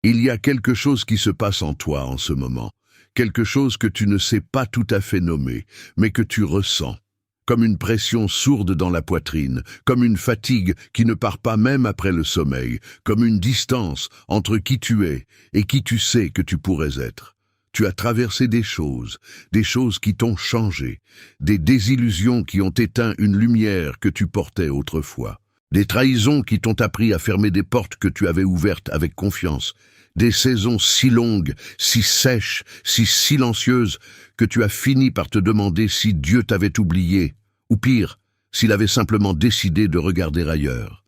Il y a quelque chose qui se passe en toi en ce moment, quelque chose que tu ne sais pas tout à fait nommer, mais que tu ressens, comme une pression sourde dans la poitrine, comme une fatigue qui ne part pas même après le sommeil, comme une distance entre qui tu es et qui tu sais que tu pourrais être. Tu as traversé des choses qui t'ont changé, des désillusions qui ont éteint une lumière que tu portais autrefois. Des trahisons qui t'ont appris à fermer des portes que tu avais ouvertes avec confiance. Des saisons si longues, si sèches, si silencieuses, que tu as fini par te demander si Dieu t'avait oublié, ou pire, s'il avait simplement décidé de regarder ailleurs.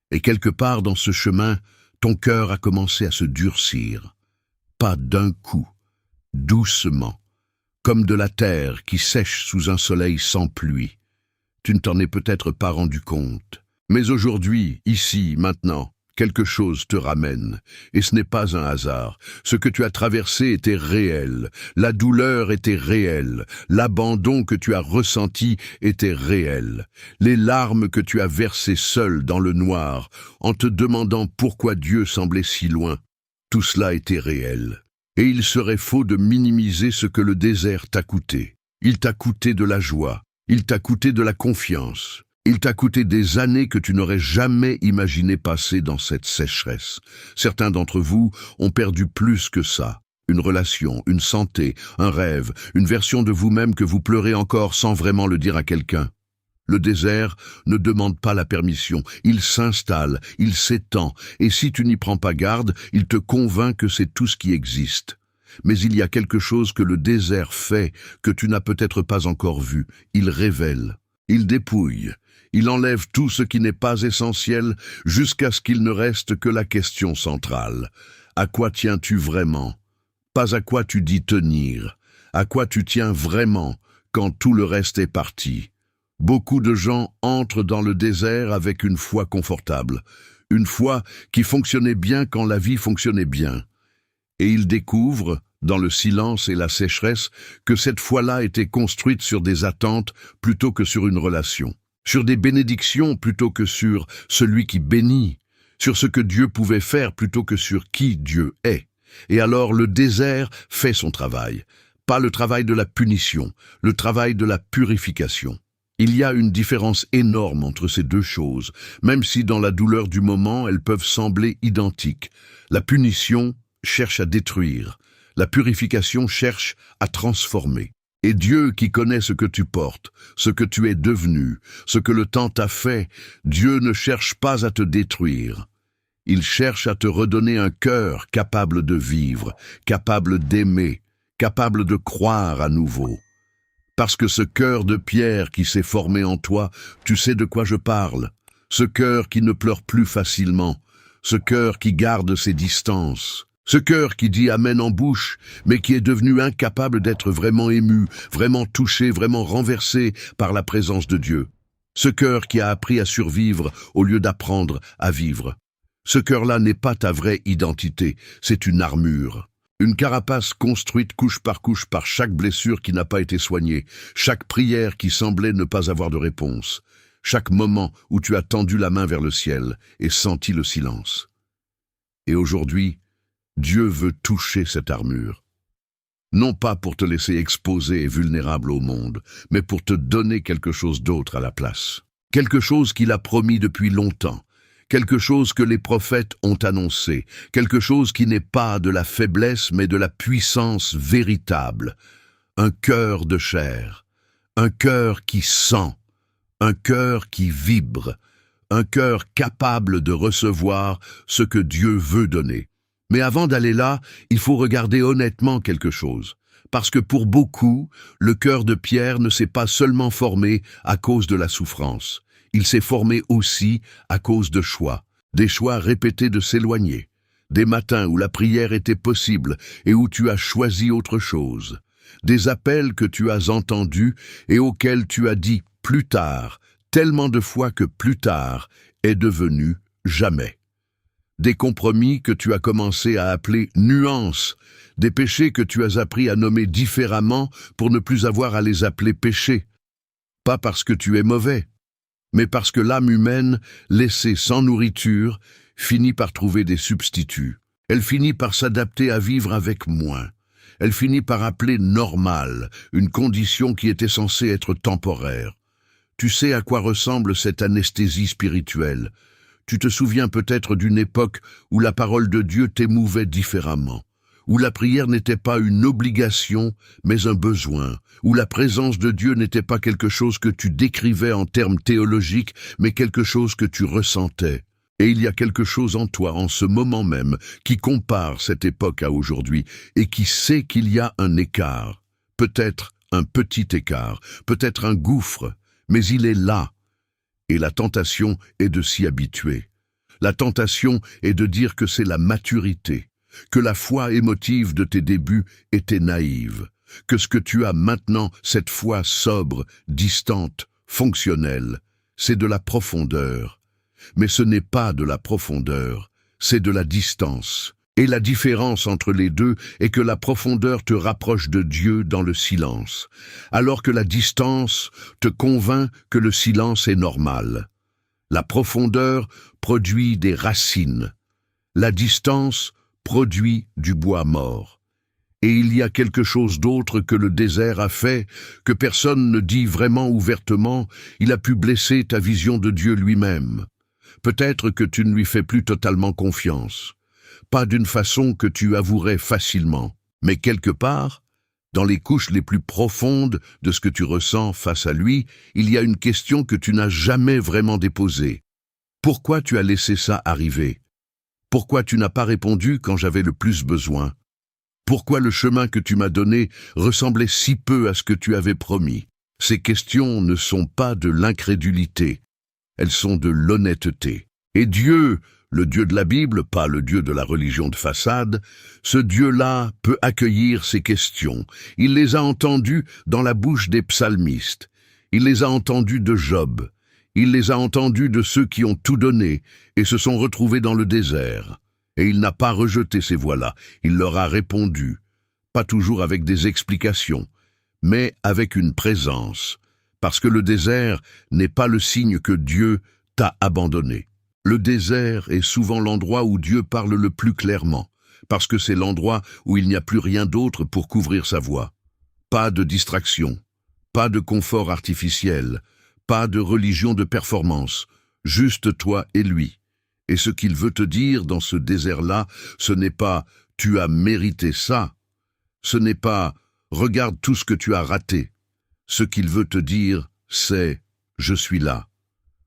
Et quelque part dans ce chemin, ton cœur a commencé à se durcir. Pas d'un coup, doucement, comme de la terre qui sèche sous un soleil sans pluie. Tu ne t'en es peut-être pas rendu compte. Mais aujourd'hui, ici, maintenant, quelque chose te ramène, et ce n'est pas un hasard. Ce que tu as traversé était réel, la douleur était réelle, l'abandon que tu as ressenti était réel, les larmes que tu as versées seul dans le noir, en te demandant pourquoi Dieu semblait si loin, tout cela était réel. Et il serait faux de minimiser ce que le désert t'a coûté. Il t'a coûté de la joie, il t'a coûté de la confiance. Il t'a coûté des années que tu n'aurais jamais imaginé passer dans cette sécheresse. Certains d'entre vous ont perdu plus que ça. Une relation, une santé, un rêve, une version de vous-même que vous pleurez encore sans vraiment le dire à quelqu'un. Le désert ne demande pas la permission, il s'installe, il s'étend, et si tu n'y prends pas garde, il te convainc que c'est tout ce qui existe. Mais il y a quelque chose que le désert fait, que tu n'as peut-être pas encore vu. Il révèle, il dépouille. Il enlève tout ce qui n'est pas essentiel jusqu'à ce qu'il ne reste que la question centrale. À quoi tiens-tu vraiment? Pas à quoi tu dis tenir. À quoi tu tiens vraiment quand tout le reste est parti? Beaucoup de gens entrent dans le désert avec une foi confortable, une foi qui fonctionnait bien quand la vie fonctionnait bien. Et ils découvrent, dans le silence et la sécheresse, que cette foi-là était construite sur des attentes plutôt que sur une relation. Sur des bénédictions plutôt que sur celui qui bénit, sur ce que Dieu pouvait faire plutôt que sur qui Dieu est. Et alors le désert fait son travail, pas le travail de la punition, le travail de la purification. Il y a une différence énorme entre ces deux choses, même si dans la douleur du moment elles peuvent sembler identiques. La punition cherche à détruire, la purification cherche à transformer. Et Dieu qui connaît ce que tu portes, ce que tu es devenu, ce que le temps t'a fait, Dieu ne cherche pas à te détruire. Il cherche à te redonner un cœur capable de vivre, capable d'aimer, capable de croire à nouveau. Parce que ce cœur de pierre qui s'est formé en toi, tu sais de quoi je parle. Ce cœur qui ne pleure plus facilement, ce cœur qui garde ses distances. Ce cœur qui dit Amen en bouche, mais qui est devenu incapable d'être vraiment ému, vraiment touché, vraiment renversé par la présence de Dieu. Ce cœur qui a appris à survivre au lieu d'apprendre à vivre. Ce cœur-là n'est pas ta vraie identité, c'est une armure. Une carapace construite couche par chaque blessure qui n'a pas été soignée, chaque prière qui semblait ne pas avoir de réponse, chaque moment où tu as tendu la main vers le ciel et senti le silence. Et aujourd'hui, Dieu veut toucher cette armure. Non pas pour te laisser exposé et vulnérable au monde, mais pour te donner quelque chose d'autre à la place. Quelque chose qu'il a promis depuis longtemps, quelque chose que les prophètes ont annoncé, quelque chose qui n'est pas de la faiblesse mais de la puissance véritable. Un cœur de chair, un cœur qui sent, un cœur qui vibre, un cœur capable de recevoir ce que Dieu veut donner. Mais avant d'aller là, il faut regarder honnêtement quelque chose. Parce que pour beaucoup, le cœur de pierre ne s'est pas seulement formé à cause de la souffrance. Il s'est formé aussi à cause de choix. Des choix répétés de s'éloigner. Des matins où la prière était possible et où tu as choisi autre chose. Des appels que tu as entendus et auxquels tu as dit « plus tard », tellement de fois que « plus tard » est devenu « jamais ». Des compromis que tu as commencé à appeler nuances, des péchés que tu as appris à nommer différemment pour ne plus avoir à les appeler péchés. Pas parce que tu es mauvais, mais parce que l'âme humaine, laissée sans nourriture, finit par trouver des substituts. Elle finit par s'adapter à vivre avec moins. Elle finit par appeler normal une condition qui était censée être temporaire. Tu sais à quoi ressemble cette anesthésie spirituelle. Tu te souviens peut-être d'une époque où la parole de Dieu t'émouvait différemment, où la prière n'était pas une obligation, mais un besoin, où la présence de Dieu n'était pas quelque chose que tu décrivais en termes théologiques, mais quelque chose que tu ressentais. Et il y a quelque chose en toi, en ce moment même, qui compare cette époque à aujourd'hui, et qui sait qu'il y a un écart, peut-être un petit écart, peut-être un gouffre, mais il est là. Et la tentation est de s'y habituer. La tentation est de dire que c'est la maturité, que la foi émotive de tes débuts était naïve, que ce que tu as maintenant, cette foi sobre, distante, fonctionnelle, c'est de la profondeur. Mais ce n'est pas de la profondeur, c'est de la distance. Et la différence entre les deux est que la profondeur te rapproche de Dieu dans le silence, alors que la distance te convainc que le silence est normal. La profondeur produit des racines. La distance produit du bois mort. Et il y a quelque chose d'autre que le désert a fait, que personne ne dit vraiment ouvertement, il a pu blesser ta vision de Dieu lui-même. Peut-être que tu ne lui fais plus totalement confiance. Pas d'une façon que tu avouerais facilement, mais quelque part, dans les couches les plus profondes de ce que tu ressens face à lui, il y a une question que tu n'as jamais vraiment déposée. Pourquoi tu as laissé ça arriver? Pourquoi tu n'as pas répondu quand j'avais le plus besoin? Pourquoi le chemin que tu m'as donné ressemblait si peu à ce que tu avais promis? Ces questions ne sont pas de l'incrédulité, elles sont de l'honnêteté. Et Dieu, le Dieu de la Bible, pas le Dieu de la religion de façade, ce Dieu-là peut accueillir ces questions. Il les a entendues dans la bouche des psalmistes. Il les a entendues de Job. Il les a entendues de ceux qui ont tout donné et se sont retrouvés dans le désert. Et il n'a pas rejeté ces voix-là. Il leur a répondu, pas toujours avec des explications, mais avec une présence. Parce que le désert n'est pas le signe que Dieu t'a abandonné. Le désert est souvent l'endroit où Dieu parle le plus clairement, parce que c'est l'endroit où il n'y a plus rien d'autre pour couvrir sa voix. Pas de distraction, pas de confort artificiel, pas de religion de performance, juste toi et lui. Et ce qu'il veut te dire dans ce désert-là, ce n'est pas « tu as mérité ça », ce n'est pas « regarde tout ce que tu as raté ». Ce qu'il veut te dire, c'est « je suis là,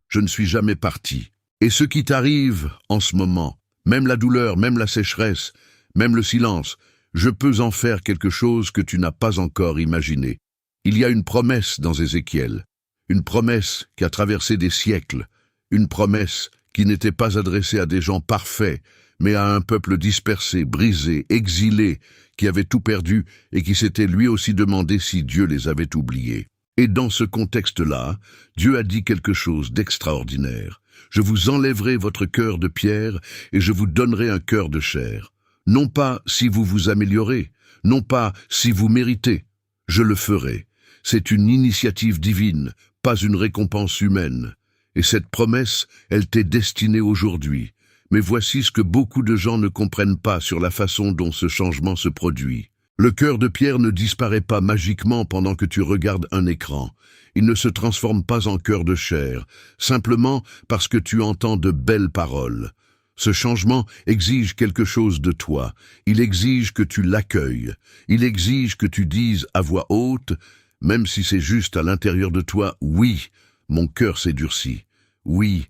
je ne suis jamais parti ». Et ce qui t'arrive en ce moment, même la douleur, même la sécheresse, même le silence, je peux en faire quelque chose que tu n'as pas encore imaginé. Il y a une promesse dans Ézéchiel, une promesse qui a traversé des siècles, une promesse qui n'était pas adressée à des gens parfaits, mais à un peuple dispersé, brisé, exilé, qui avait tout perdu et qui s'était lui aussi demandé si Dieu les avait oubliés. Et dans ce contexte-là, Dieu a dit quelque chose d'extraordinaire. Je vous enlèverai votre cœur de pierre et je vous donnerai un cœur de chair. Non pas si vous vous améliorez, non pas si vous méritez. Je le ferai. C'est une initiative divine, pas une récompense humaine. Et cette promesse, elle t'est destinée aujourd'hui. Mais voici ce que beaucoup de gens ne comprennent pas sur la façon dont ce changement se produit. Le cœur de pierre ne disparaît pas magiquement pendant que tu regardes un écran. Il ne se transforme pas en cœur de chair, simplement parce que tu entends de belles paroles. Ce changement exige quelque chose de toi. Il exige que tu l'accueilles. Il exige que tu dises à voix haute, même si c'est juste à l'intérieur de toi, « Oui, mon cœur s'est durci. Oui,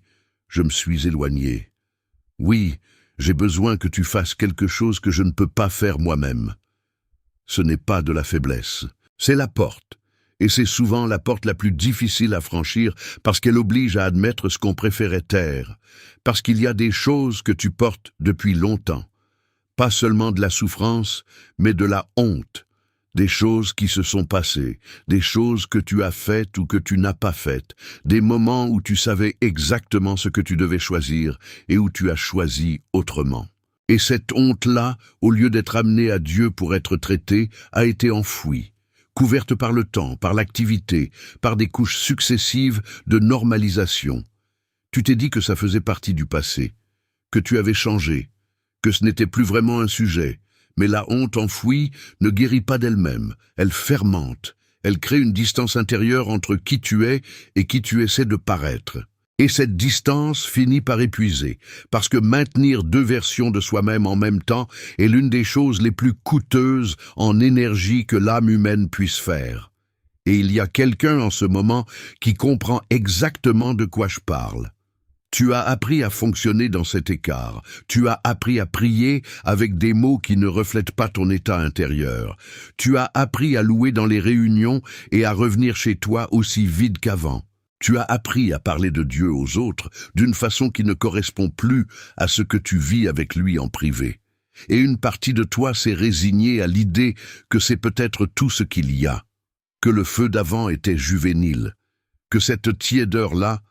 je me suis éloigné. Oui, j'ai besoin que tu fasses quelque chose que je ne peux pas faire moi-même. » Ce n'est pas de la faiblesse, c'est la porte. Et c'est souvent la porte la plus difficile à franchir parce qu'elle oblige à admettre ce qu'on préférait taire, parce qu'il y a des choses que tu portes depuis longtemps. Pas seulement de la souffrance, mais de la honte. Des choses qui se sont passées, des choses que tu as faites ou que tu n'as pas faites, des moments où tu savais exactement ce que tu devais choisir et où tu as choisi autrement. Et cette honte-là, au lieu d'être amenée à Dieu pour être traitée, a été enfouie, couverte par le temps, par l'activité, par des couches successives de normalisation. Tu t'es dit que ça faisait partie du passé, que tu avais changé, que ce n'était plus vraiment un sujet. Mais la honte enfouie ne guérit pas d'elle-même, elle fermente. Elle crée une distance intérieure entre qui tu es et qui tu essaies de paraître. Et cette distance finit par épuiser, parce que maintenir deux versions de soi-même en même temps est l'une des choses les plus coûteuses en énergie que l'âme humaine puisse faire. Et il y a quelqu'un en ce moment qui comprend exactement de quoi je parle. Tu as appris à fonctionner dans cet écart. Tu as appris à prier avec des mots qui ne reflètent pas ton état intérieur. Tu as appris à louer dans les réunions et à revenir chez toi aussi vide qu'avant. Tu as appris à parler de Dieu aux autres d'une façon qui ne correspond plus à ce que tu vis avec lui en privé. Et une partie de toi s'est résignée à l'idée que c'est peut-être tout ce qu'il y a, que le feu d'avant était juvénile, que cette tiédeur-là,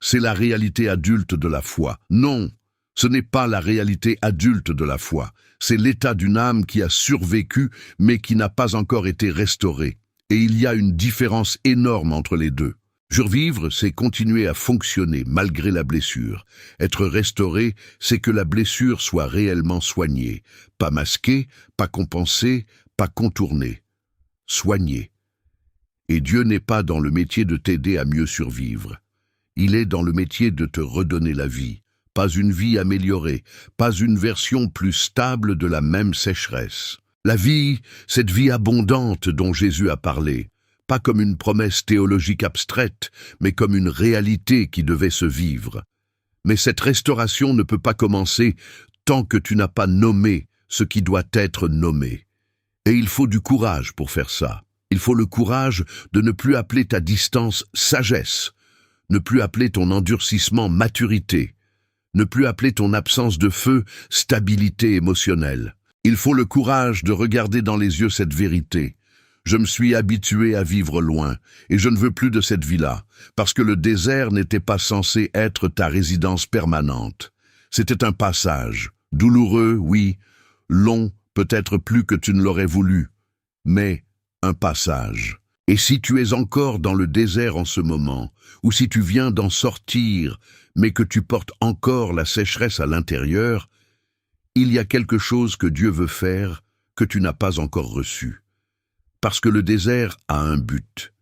c'est la réalité adulte de la foi. Non, ce n'est pas la réalité adulte de la foi. C'est l'état d'une âme qui a survécu, mais qui n'a pas encore été restaurée. Et il y a une différence énorme entre les deux. Survivre, c'est continuer à fonctionner malgré la blessure. Être restauré, c'est que la blessure soit réellement soignée. Pas masquée, pas compensée, pas contournée. Soignée. Et Dieu n'est pas dans le métier de t'aider à mieux survivre. Il est dans le métier de te redonner la vie, pas une vie améliorée, pas une version plus stable de la même sécheresse. La vie, cette vie abondante dont Jésus a parlé, pas comme une promesse théologique abstraite, mais comme une réalité qui devait se vivre. Mais cette restauration ne peut pas commencer tant que tu n'as pas nommé ce qui doit être nommé. Et il faut du courage pour faire ça. Il faut le courage de ne plus appeler ta distance sagesse, ne plus appeler ton endurcissement maturité, ne plus appeler ton absence de feu stabilité émotionnelle. Il faut le courage de regarder dans les yeux cette vérité. Je me suis habitué à vivre loin, et je ne veux plus de cette vie-là, parce que le désert n'était pas censé être ta résidence permanente. C'était un passage, douloureux, oui, long, peut-être plus que tu ne l'aurais voulu, mais un passage. Et si tu es encore dans le désert en ce moment, ou si tu viens d'en sortir, mais que tu portes encore la sécheresse à l'intérieur, il y a quelque chose que Dieu veut faire que tu n'as pas encore reçu. Parce que le désert a un but.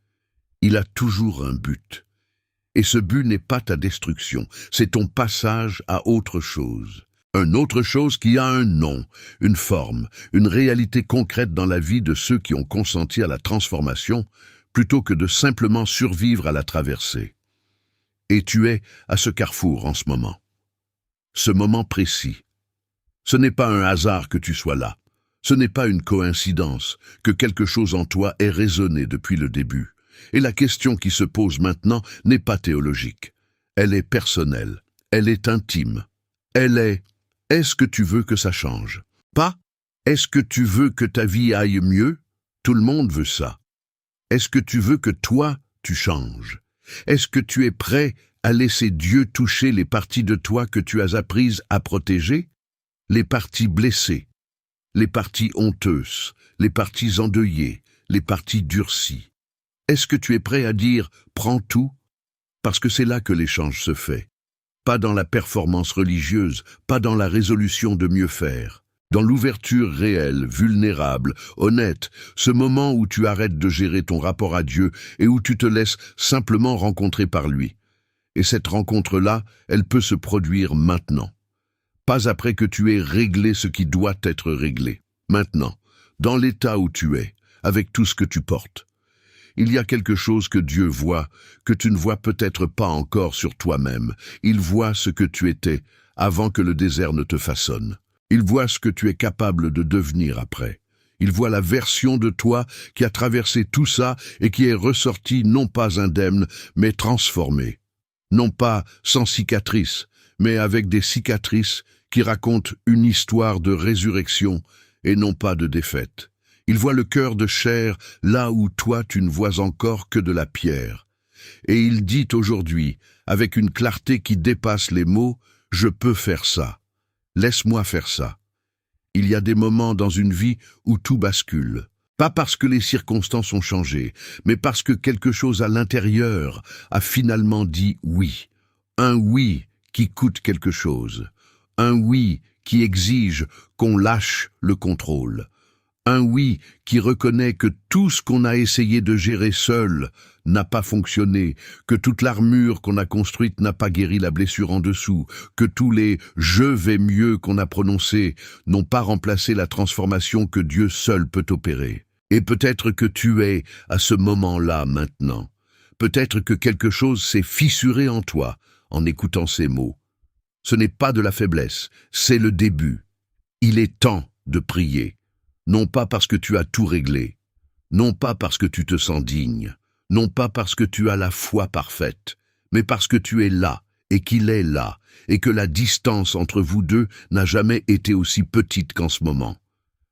Il a toujours un but. Et ce but n'est pas ta destruction, c'est ton passage à autre chose. Une autre chose qui a un nom, une forme, une réalité concrète dans la vie de ceux qui ont consenti à la transformation, plutôt que de simplement survivre à la traversée. Et tu es à ce carrefour en ce moment. Ce moment précis. Ce n'est pas un hasard que tu sois là. Ce n'est pas une coïncidence que quelque chose en toi ait résonné depuis le début. Et la question qui se pose maintenant n'est pas théologique. Elle est personnelle. Elle est intime. Elle est « Est-ce que tu veux que ça change ?» Pas « Est-ce que tu veux que ta vie aille mieux ?» Tout le monde veut ça. Est-ce que tu veux que toi, tu changes? Est-ce que tu es prêt à laisser Dieu toucher les parties de toi que tu as apprises à protéger? Les parties blessées, les parties honteuses, les parties endeuillées, les parties durcies. Est-ce que tu es prêt à dire « prends tout » parce que c'est là que l'échange se fait. Pas dans la performance religieuse, pas dans la résolution de mieux faire. Dans l'ouverture réelle, vulnérable, honnête, ce moment où tu arrêtes de gérer ton rapport à Dieu et où tu te laisses simplement rencontrer par lui. Et cette rencontre-là, elle peut se produire maintenant. Pas après que tu aies réglé ce qui doit être réglé. Maintenant, dans l'état où tu es, avec tout ce que tu portes. Il y a quelque chose que Dieu voit, que tu ne vois peut-être pas encore sur toi-même. Il voit ce que tu étais avant que le désert ne te façonne. Il voit ce que tu es capable de devenir après. Il voit la version de toi qui a traversé tout ça et qui est ressortie non pas indemne, mais transformée. Non pas sans cicatrices, mais avec des cicatrices qui racontent une histoire de résurrection et non pas de défaite. Il voit le cœur de chair là où toi tu ne vois encore que de la pierre. Et il dit aujourd'hui, avec une clarté qui dépasse les mots, « Je peux faire ça. Laisse-moi faire ça. » Il y a des moments dans une vie où tout bascule. Pas parce que les circonstances ont changé, mais parce que quelque chose à l'intérieur a finalement dit oui. Un oui qui coûte quelque chose. Un oui qui exige qu'on lâche le contrôle. Un oui qui reconnaît que tout ce qu'on a essayé de gérer seul n'a pas fonctionné, que toute l'armure qu'on a construite n'a pas guéri la blessure en dessous, que tous les « je vais mieux » qu'on a prononcés n'ont pas remplacé la transformation que Dieu seul peut opérer. Et peut-être que tu es à ce moment-là maintenant. Peut-être que quelque chose s'est fissuré en toi en écoutant ces mots. Ce n'est pas de la faiblesse, c'est le début. Il est temps de prier. Non pas parce que tu as tout réglé, non pas parce que tu te sens digne, non pas parce que tu as la foi parfaite, mais parce que tu es là et qu'il est là, et que la distance entre vous deux n'a jamais été aussi petite qu'en ce moment.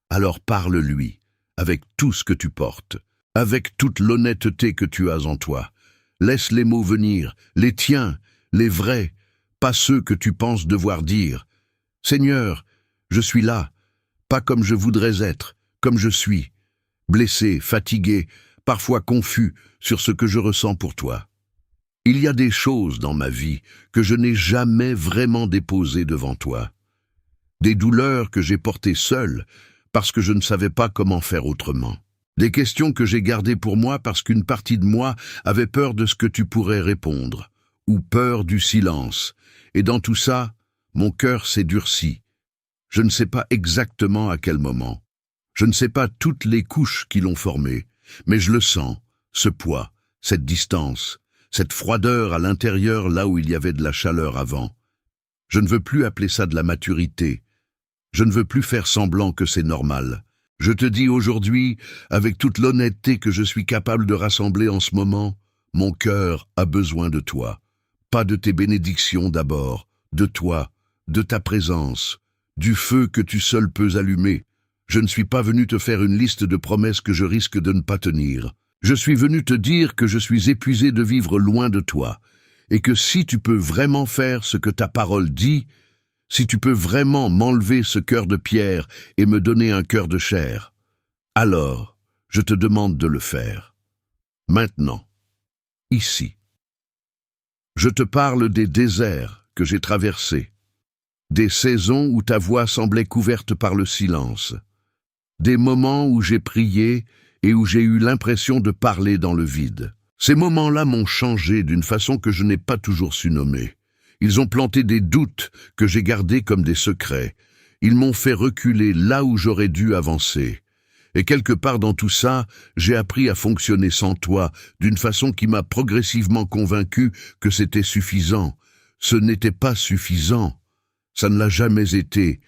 Alors parle-lui, avec tout ce que tu portes, avec toute l'honnêteté que tu as en toi. Laisse les mots venir, les tiens, les vrais, pas ceux que tu penses devoir dire. « Seigneur, je suis là, pas comme je voudrais être, comme je suis, blessé, fatigué, parfois confus sur ce que je ressens pour toi. Il y a des choses dans ma vie que je n'ai jamais vraiment déposées devant toi. Des douleurs que j'ai portées seul parce que je ne savais pas comment faire autrement. Des questions que j'ai gardées pour moi parce qu'une partie de moi avait peur de ce que tu pourrais répondre, ou peur du silence. Et dans tout ça, mon cœur s'est durci. Je ne sais pas exactement à quel moment. Je ne sais pas toutes les couches qui l'ont formé, mais je le sens, ce poids, cette distance, cette froideur à l'intérieur là où il y avait de la chaleur avant. Je ne veux plus appeler ça de la maturité. Je ne veux plus faire semblant que c'est normal. Je te dis aujourd'hui, avec toute l'honnêteté que je suis capable de rassembler en ce moment, mon cœur a besoin de toi. Pas de tes bénédictions d'abord, de toi, de ta présence, du feu que tu seul peux allumer. Je ne suis pas venu te faire une liste de promesses que je risque de ne pas tenir. Je suis venu te dire que je suis épuisé de vivre loin de toi, et que si tu peux vraiment faire ce que ta parole dit, si tu peux vraiment m'enlever ce cœur de pierre et me donner un cœur de chair, alors je te demande de le faire. Maintenant, ici. Je te parle des déserts que j'ai traversés, des saisons où ta voix semblait couverte par le silence, des moments où j'ai prié et où j'ai eu l'impression de parler dans le vide. Ces moments-là m'ont changé d'une façon que je n'ai pas toujours su nommer. Ils ont planté des doutes que j'ai gardés comme des secrets. Ils m'ont fait reculer là où j'aurais dû avancer. Et quelque part dans tout ça, j'ai appris à fonctionner sans toi d'une façon qui m'a progressivement convaincu que c'était suffisant. Ce n'était pas suffisant. Ça ne l'a jamais été.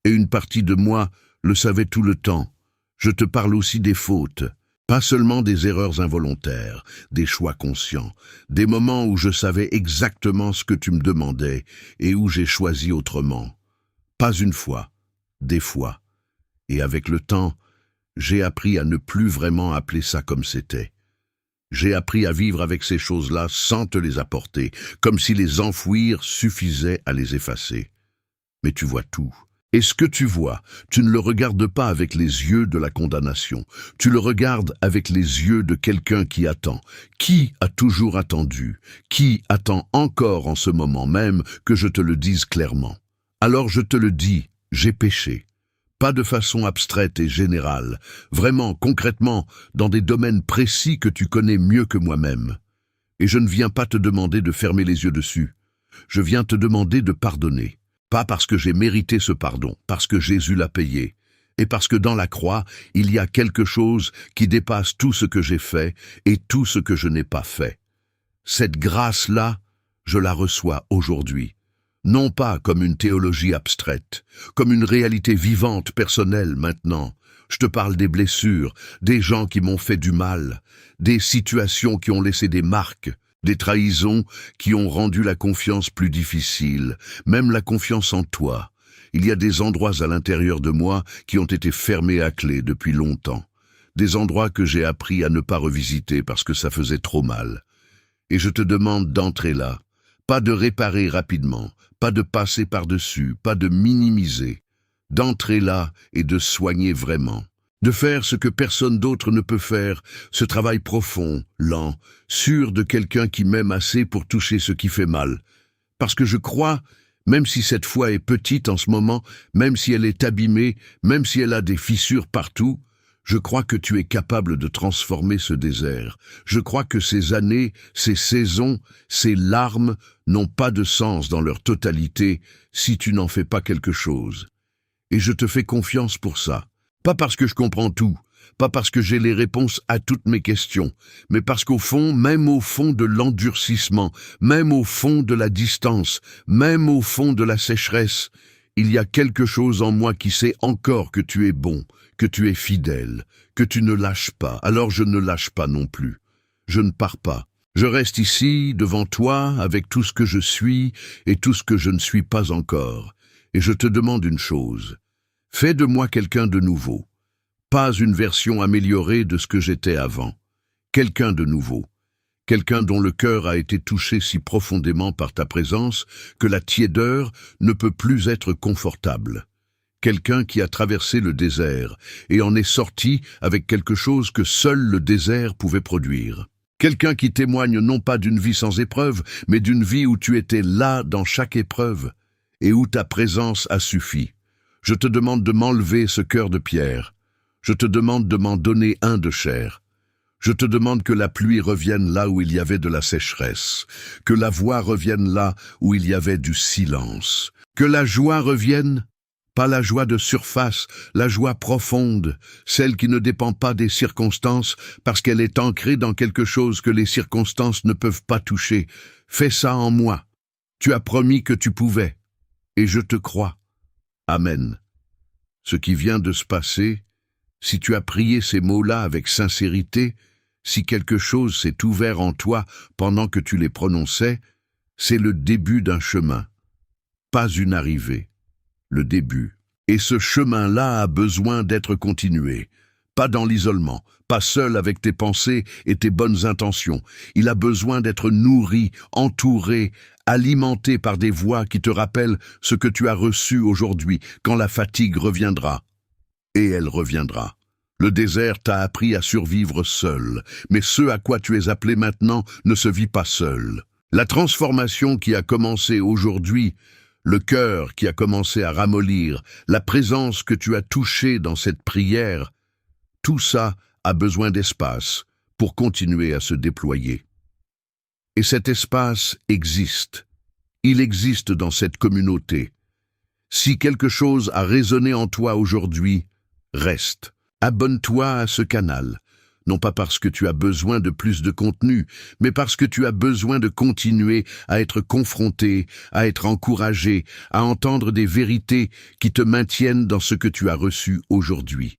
Et une partie de moi le savait tout le temps. Je te parle aussi des fautes. Pas seulement des erreurs involontaires, des choix conscients, des moments où je savais exactement ce que tu me demandais et où j'ai choisi autrement. Pas une fois, des fois. Et avec le temps, j'ai appris à ne plus vraiment appeler ça comme c'était. J'ai appris à vivre avec ces choses-là sans te les apporter, comme si les enfouir suffisait à les effacer. Mais tu vois tout. Et ce que tu vois, tu ne le regardes pas avec les yeux de la condamnation. Tu le regardes avec les yeux de quelqu'un qui attend. Qui a toujours attendu? Qui attend encore en ce moment même que je te le dise clairement? Alors je te le dis, j'ai péché. Pas de façon abstraite et générale, vraiment, concrètement, dans des domaines précis que tu connais mieux que moi-même. Et je ne viens pas te demander de fermer les yeux dessus. Je viens te demander de pardonner. Pas parce que j'ai mérité ce pardon, parce que Jésus l'a payé, et parce que dans la croix, il y a quelque chose qui dépasse tout ce que j'ai fait et tout ce que je n'ai pas fait. Cette grâce-là, je la reçois aujourd'hui. Non pas comme une théologie abstraite, comme une réalité vivante, personnelle maintenant. Je te parle des blessures, des gens qui m'ont fait du mal, des situations qui ont laissé des marques, des trahisons qui ont rendu la confiance plus difficile, même la confiance en toi. Il y a des endroits à l'intérieur de moi qui ont été fermés à clé depuis longtemps. Des endroits que j'ai appris à ne pas revisiter parce que ça faisait trop mal. Et je te demande d'entrer là. Pas de réparer rapidement, pas de passer par-dessus, pas de minimiser. D'entrer là et de soigner vraiment. De faire ce que personne d'autre ne peut faire, ce travail profond, lent, sûr de quelqu'un qui m'aime assez pour toucher ce qui fait mal. Parce que je crois, Même si cette foi est petite en ce moment, même si elle est abîmée, même si elle a des fissures partout, je crois que tu es capable de transformer ce désert. Je crois que ces années, ces saisons, ces larmes n'ont pas de sens dans leur totalité si tu n'en fais pas quelque chose. Et je te fais confiance pour ça. Pas parce que je comprends tout, pas parce que j'ai les réponses à toutes mes questions, mais parce qu'au fond, même au fond de l'endurcissement, même au fond de la distance, même au fond de la sécheresse, il y a quelque chose en moi qui sait encore que tu es bon, que tu es fidèle, que tu ne lâches pas. Alors je ne lâche pas non plus. Je ne pars pas. Je reste ici, devant toi, avec tout ce que je suis et tout ce que je ne suis pas encore. Et je te demande une chose. Fais de moi quelqu'un de nouveau. Pas une version améliorée de ce que j'étais avant. Quelqu'un de nouveau. Quelqu'un dont le cœur a été touché si profondément par ta présence que la tiédeur ne peut plus être confortable. Quelqu'un qui a traversé le désert et en est sorti avec quelque chose que seul le désert pouvait produire. Quelqu'un qui témoigne non pas d'une vie sans épreuve, mais d'une vie où tu étais là dans chaque épreuve et où ta présence a suffi. Je te demande de m'enlever ce cœur de pierre. Je te demande de m'en donner un de chair. Je te demande que la pluie revienne là où il y avait de la sécheresse, que la voix revienne là où il y avait du silence, que la joie revienne, pas la joie de surface, la joie profonde, celle qui ne dépend pas des circonstances parce qu'elle est ancrée dans quelque chose que les circonstances ne peuvent pas toucher. Fais ça en moi. Tu as promis que tu pouvais, et je te crois. Amen. Ce qui vient de se passer, si tu as prié ces mots-là avec sincérité, si quelque chose s'est ouvert en toi pendant que tu les prononçais, c'est le début d'un chemin, pas une arrivée, le début. Et ce chemin-là a besoin d'être continué, pas dans l'isolement, pas seul avec tes pensées et tes bonnes intentions. Il a besoin d'être nourri, entouré, alimenté par des voix qui te rappellent ce que tu as reçu aujourd'hui quand la fatigue reviendra. Et elle reviendra. Le désert t'a appris à survivre seul, mais ce à quoi tu es appelé maintenant ne se vit pas seul. La transformation qui a commencé aujourd'hui, le cœur qui a commencé à ramollir, la présence que tu as touchée dans cette prière, tout ça a besoin d'espace pour continuer à se déployer. Et cet espace existe. Il existe dans cette communauté. Si quelque chose a résonné en toi aujourd'hui, reste. Abonne-toi à ce canal, non pas parce que tu as besoin de plus de contenu, mais parce que tu as besoin de continuer à être confronté, à être encouragé, à entendre des vérités qui te maintiennent dans ce que tu as reçu aujourd'hui.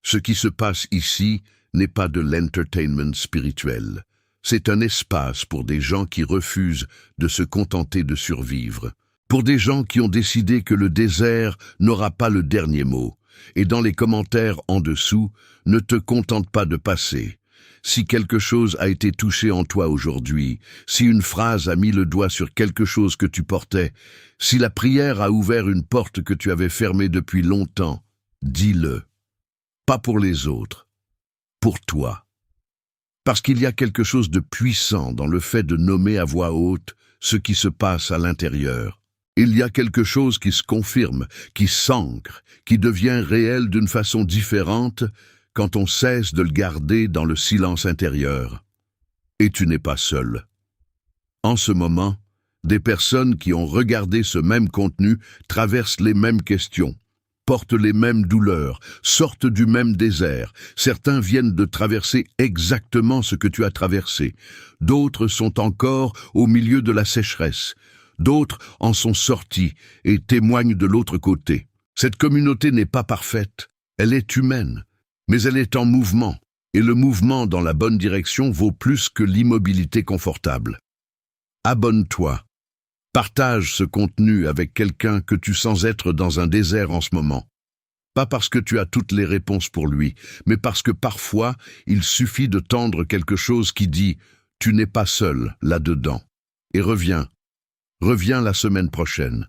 Ce qui se passe ici n'est pas de l'entertainment spirituel. C'est un espace pour des gens qui refusent de se contenter de survivre, pour des gens qui ont décidé que le désert n'aura pas le dernier mot. Et dans les commentaires en dessous, ne te contente pas de passer. Si quelque chose a été touché en toi aujourd'hui, si une phrase a mis le doigt sur quelque chose que tu portais, si la prière a ouvert une porte que tu avais fermée depuis longtemps, dis-le. Pas pour les autres, pour toi. Parce qu'il y a quelque chose de puissant dans le fait de nommer à voix haute ce qui se passe à l'intérieur. Il y a quelque chose qui se confirme, qui s'ancre, qui devient réel d'une façon différente quand on cesse de le garder dans le silence intérieur. Et tu n'es pas seul. En ce moment, des personnes qui ont regardé ce même contenu traversent les mêmes questions, portent les mêmes douleurs, sortent du même désert. Certains viennent de traverser exactement ce que tu as traversé. D'autres sont encore au milieu de la sécheresse. D'autres en sont sortis et témoignent de l'autre côté. Cette communauté n'est pas parfaite, elle est humaine, mais elle est en mouvement, et le mouvement dans la bonne direction vaut plus que l'immobilité confortable. Abonne-toi. Partage ce contenu avec quelqu'un que tu sens être dans un désert en ce moment. Pas parce que tu as toutes les réponses pour lui, mais parce que parfois, il suffit de tendre quelque chose qui dit « Tu n'es pas seul là-dedans » et reviens. Reviens la semaine prochaine.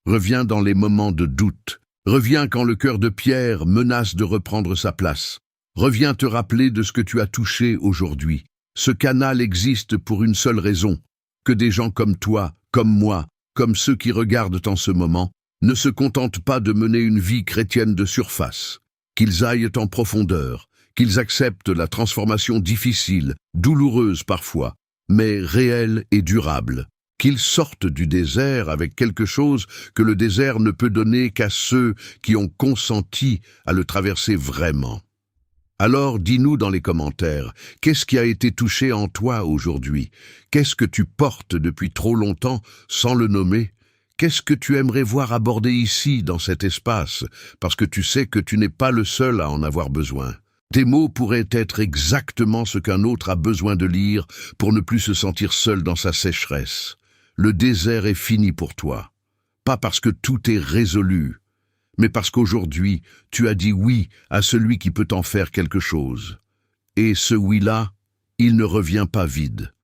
Reviens dans les moments de doute. Reviens quand le cœur de pierre menace de reprendre sa place. Reviens te rappeler de ce que tu as touché aujourd'hui. Ce canal existe pour une seule raison, que des gens comme toi, comme moi, comme ceux qui regardent en ce moment, ne se contentent pas de mener une vie chrétienne de surface, qu'ils aillent en profondeur, qu'ils acceptent la transformation difficile, douloureuse parfois, mais réelle et durable, qu'ils sortent du désert avec quelque chose que le désert ne peut donner qu'à ceux qui ont consenti à le traverser vraiment. Alors dis-nous dans les commentaires, qu'est-ce qui a été touché en toi aujourd'hui? Qu'est-ce que tu portes depuis trop longtemps sans le nommer? Qu'est-ce que tu aimerais voir abordé ici, dans cet espace, parce que tu sais que tu n'es pas le seul à en avoir besoin? Tes mots pourraient être exactement ce qu'un autre a besoin de lire pour ne plus se sentir seul dans sa sécheresse. Le désert est fini pour toi. Pas parce que tout est résolu, mais parce qu'aujourd'hui, tu as dit oui à celui qui peut en faire quelque chose. Et ce oui-là, il ne revient pas vide.